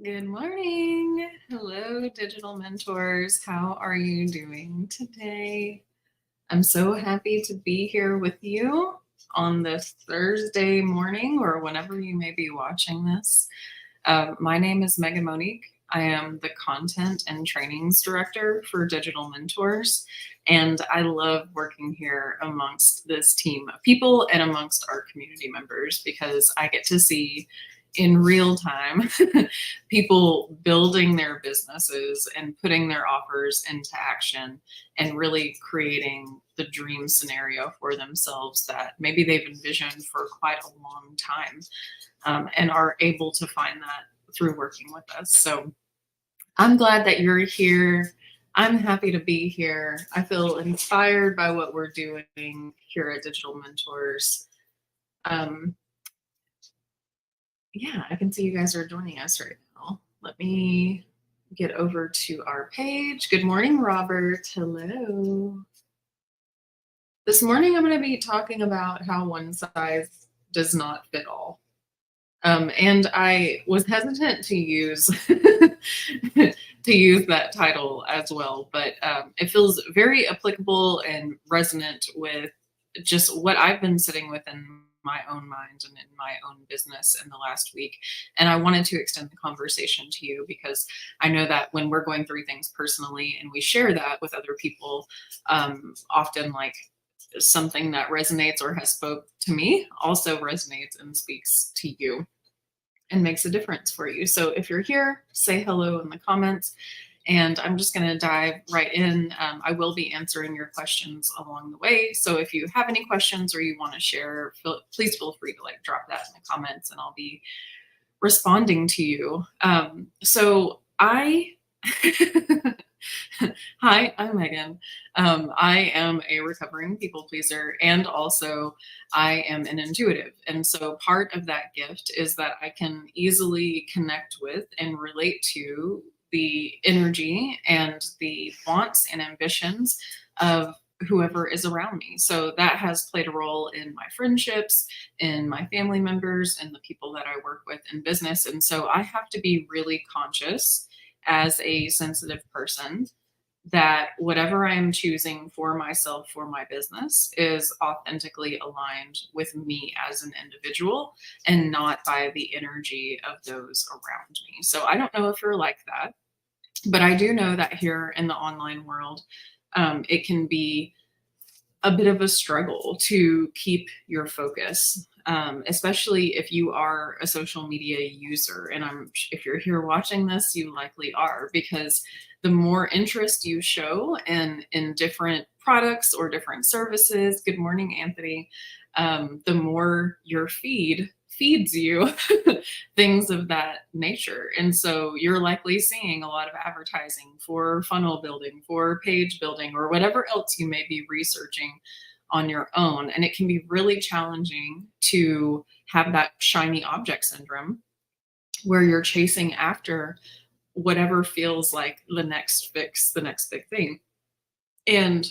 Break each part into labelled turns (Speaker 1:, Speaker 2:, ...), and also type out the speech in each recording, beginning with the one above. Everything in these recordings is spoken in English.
Speaker 1: Good morning. Hello, digital mentors. How are you doing today? I'm so happy to be here with you on this Thursday morning or whenever you may be watching this. My name is Monique. I am the content and trainings director for Digital Mentors, and I love working here amongst this team of people and amongst our community members because I get to see in real time people building their businesses and putting their offers into action and really creating the dream scenario for themselves that maybe they've envisioned for quite a long time, and are able to find that through working with us. So I'm glad that you're here. I'm happy to be here. I feel inspired by what we're doing here at Digital Mentors. Um, yeah, I can see you guys are joining us right now. Let me get over to our page. Good morning, Robert. Hello. This morning, I'm going to be talking about how one size does not fit all. And I was hesitant to use to use that title as well, but it feels very applicable and resonant with just what I've been sitting with in my own mind and in my own business in the last week. And I wanted to extend the conversation to you because I know that when we're going through things personally and we share that with other people, often like something that resonates or has spoke to me also resonates and speaks to you and makes a difference for you. So if you're here, say hello in the comments, and I'm just going to dive right in. I will be answering your questions along the way. So if you have any questions or you want to share, please feel free to drop that in the comments and I'll be responding to you. So I Hi, I'm Megan. I am a recovering people pleaser and also I am an intuitive. And so part of that gift is that I can easily connect with and relate to the energy and the wants and ambitions of whoever is around me. So that has played a role in my friendships, in my family members, and the people that I work with in business. And so I have to be really conscious as a sensitive person that whatever I am choosing for myself, for my business, is authentically aligned with me as an individual and not by the energy of those around me. So I don't know if you're like that, but I do know that here in the online world, it can be a bit of a struggle to keep your focus, especially if you are a social media user. And if you're here watching this, you likely are, because the more interest you show in different products or different services, good morning, Anthony, the more your feed feeds you things of that nature. And so you're likely seeing a lot of advertising for funnel building, for page building, or whatever else you may be researching on your own. And it can be really challenging to have that shiny object syndrome where you're chasing after whatever feels like the next fix, the next big thing. And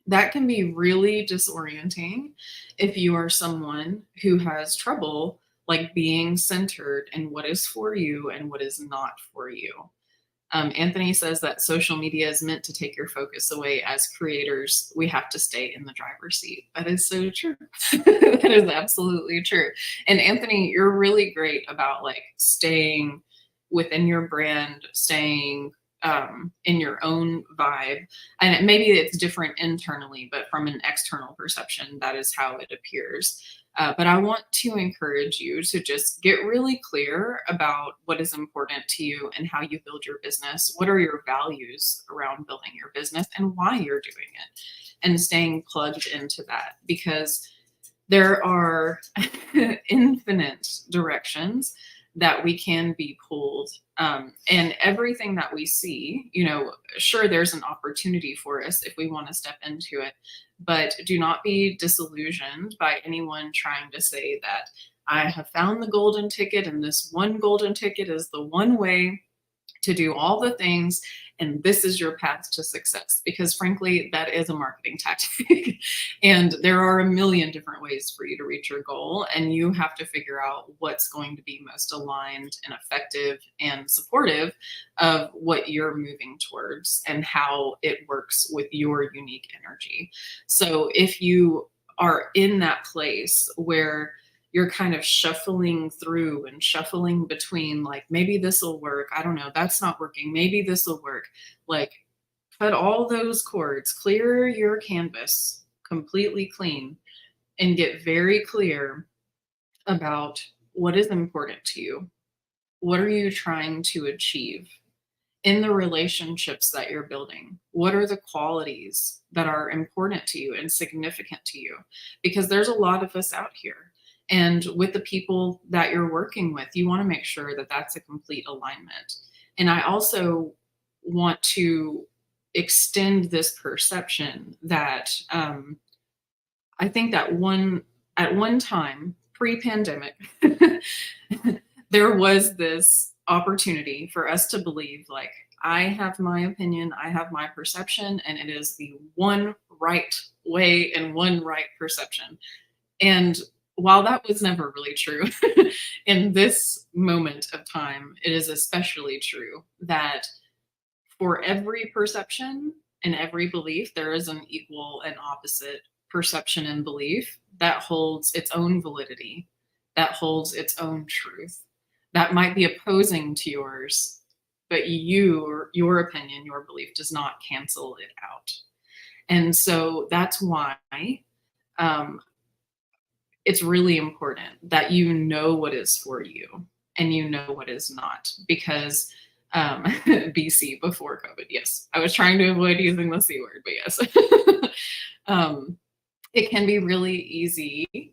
Speaker 1: that can be really disorienting if you are someone who has trouble being centered in what is for you and what is not for you. Anthony says that social media is meant to take your focus away. As creators, we have to stay in the driver's seat. That is so true. That is absolutely true. And Anthony, you're really great about staying within your brand, staying in your own vibe. And maybe it's different internally, but from an external perception, that is how it appears. But I want to encourage you to just get really clear about what is important to you and how you build your business. What are your values around building your business and why you're doing it, and staying plugged into that, because there are infinite directions that we can be pulled. And everything that we see, sure, there's an opportunity for us if we want to step into it, but do not be disillusioned by anyone trying to say that I have found the golden ticket and this one golden ticket is the one way to do all the things, and this is your path to success, because frankly that is a marketing tactic. And there are a million different ways for you to reach your goal, and you have to figure out what's going to be most aligned and effective and supportive of what you're moving towards and how it works with your unique energy. So if you are in that place where you're kind of shuffling through and shuffling between, like, maybe this will work. I don't know. That's not working. Maybe this will work. Like, cut all those cords, clear your canvas completely clean, and get very clear about what is important to you. What are you trying to achieve in the relationships that you're building? What are the qualities that are important to you and significant to you? Because there's a lot of us out here. And with the people that you're working with, you want to make sure that that's a complete alignment. And I also want to extend this perception that I think that at one time pre-pandemic, there was this opportunity for us to believe, like, I have my opinion, I have my perception, and it is the one right way and one right perception. And while that was never really true, in this moment of time, it is especially true that for every perception and every belief, there is an equal and opposite perception and belief that holds its own validity, that holds its own truth, that might be opposing to yours, but your opinion, your belief does not cancel it out. And so that's why um, it's really important that you know what is for you and you know what is not, because BC, before COVID, yes, I was trying to avoid using the C word, but yes. It can be really easy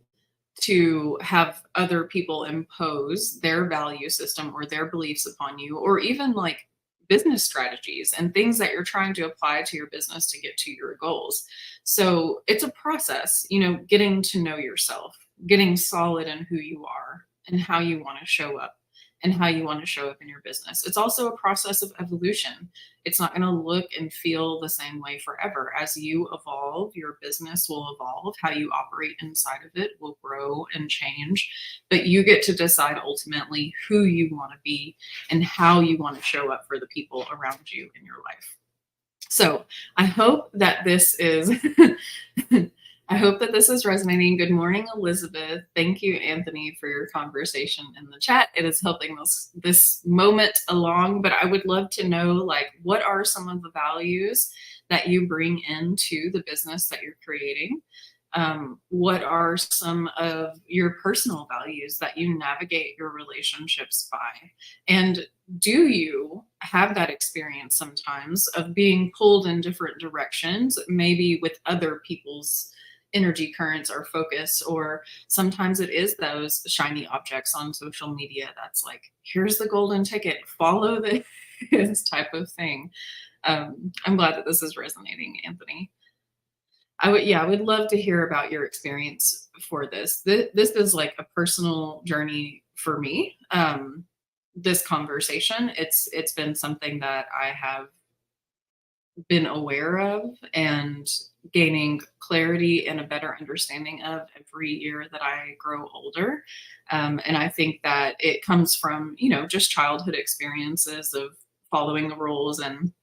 Speaker 1: to have other people impose their value system or their beliefs upon you, or even like business strategies and things that you're trying to apply to your business to get to your goals. So it's a process, getting to know yourself, getting solid in who you are and how you want to show up and how you want to show up in your business. It's also a process of evolution. It's not going to look and feel the same way forever. As you evolve, your business will evolve. How you operate inside of it will grow and change. But you get to decide ultimately who you want to be and how you want to show up for the people around you in your life. So I hope that this is I hope that this is resonating. Good morning, Elizabeth. Thank you, Anthony, for your conversation in the chat. It is helping this moment along, but I would love to know, like, what are some of the values that you bring into the business that you're creating? What are some of your personal values that you navigate your relationships by? And do you have that experience sometimes of being pulled in different directions, maybe with other people's energy currents or focus? Or sometimes it is those shiny objects on social media that's like, here's the golden ticket, follow this type of thing. I'm glad that this is resonating, Anthony. I would love to hear about your experience for this. This is like a personal journey for me. This conversation, it's been something that I have been aware of and gaining clarity and a better understanding of every year that I grow older. And I think that it comes from, just childhood experiences of following the rules and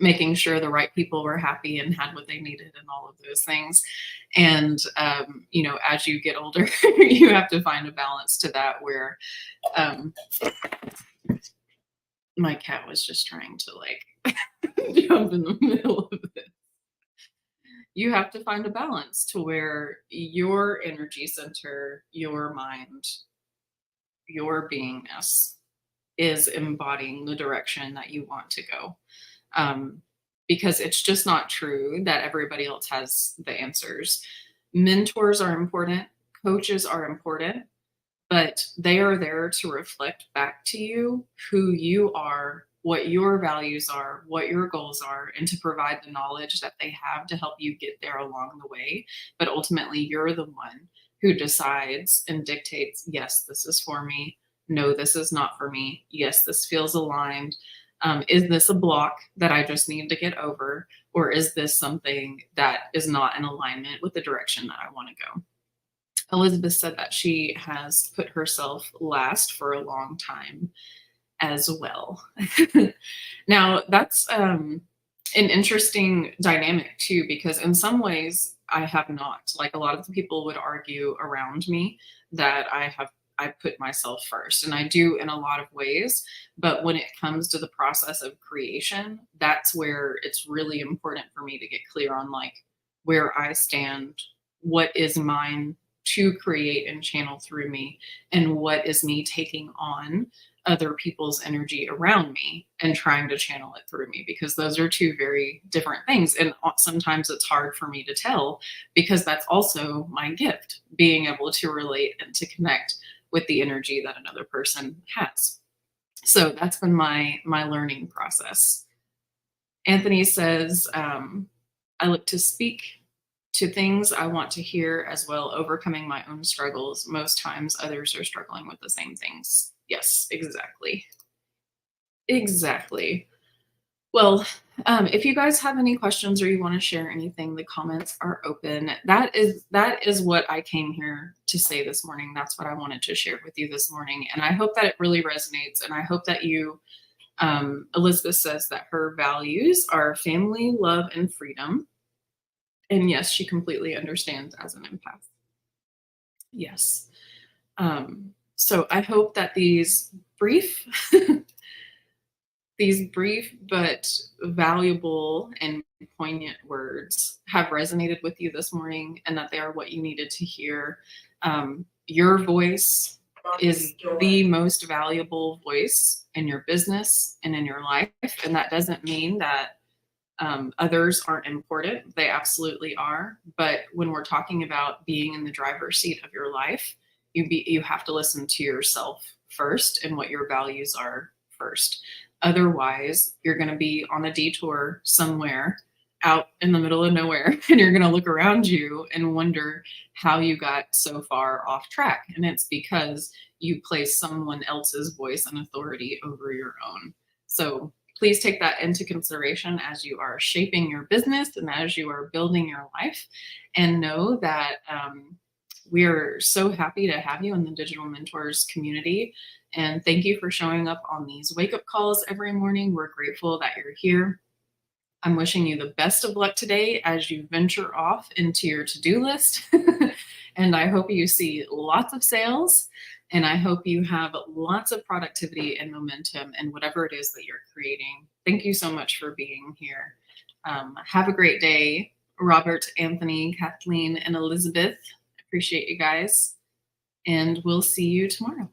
Speaker 1: making sure the right people were happy and had what they needed and all of those things. And, as you get older, you have to find a balance to that where my cat was just trying to like jump in the middle of it. You have to find a balance to where your energy center, your mind, your beingness is embodying the direction that you want to go. Because it's just not true that everybody else has the answers. Mentors are important, coaches are important, but they are there to reflect back to you who you are, what your values are, what your goals are, and to provide the knowledge that they have to help you get there along the way. But ultimately, you're the one who decides and dictates, yes, this is for me. No, this is not for me. Yes, this feels aligned. Is this a block that I just need to get over? Or is this something that is not in alignment with the direction that I want to go? Elizabeth said that she has put herself last for a long time as well. Now, that's an interesting dynamic too, because in some ways I have not. Like a lot of the people would argue around me that I put myself first, and I do in a lot of ways. But when it comes to the process of creation, that's where it's really important for me to get clear on like where I stand, what is mine to create and channel through me, and what is me taking on other people's energy around me and trying to channel it through me, because those are two very different things. And sometimes it's hard for me to tell, because that's also my gift, being able to relate and to connect with the energy that another person has. So that's been my learning process. Anthony says, I look to speak to things I want to hear as well, overcoming my own struggles. Most times others are struggling with the same things. Yes, exactly. Exactly. Well, if you guys have any questions or you want to share anything, the comments are open. That is what I came here to say this morning. That's what I wanted to share with you this morning. And I hope that it really resonates. And I hope that you, Elizabeth says that her values are family, love, and freedom. And yes, she completely understands as an empath. Yes. So I hope that brief, these brief but valuable and poignant words have resonated with you this morning, and that they are what you needed to hear. Your voice is the most valuable voice in your business and in your life. And that doesn't mean that others aren't important. They absolutely are. But when we're talking about being in the driver's seat of your life, you have to listen to yourself first and what your values are first. Otherwise, you're going to be on a detour somewhere out in the middle of nowhere, and you're going to look around you and wonder how you got so far off track. And it's because you place someone else's voice and authority over your own. So please take that into consideration as you are shaping your business and as you are building your life. And know that we are so happy to have you in the Digital Mentors community. And thank you for showing up on these wake up calls every morning. We're grateful that you're here. I'm wishing you the best of luck today as you venture off into your to-do list. And I hope you see lots of sales, and I hope you have lots of productivity and momentum in whatever it is that you're creating. Thank you so much for being here. Have a great day, Robert, Anthony, Kathleen, and Elizabeth. Appreciate you guys, and we'll see you tomorrow.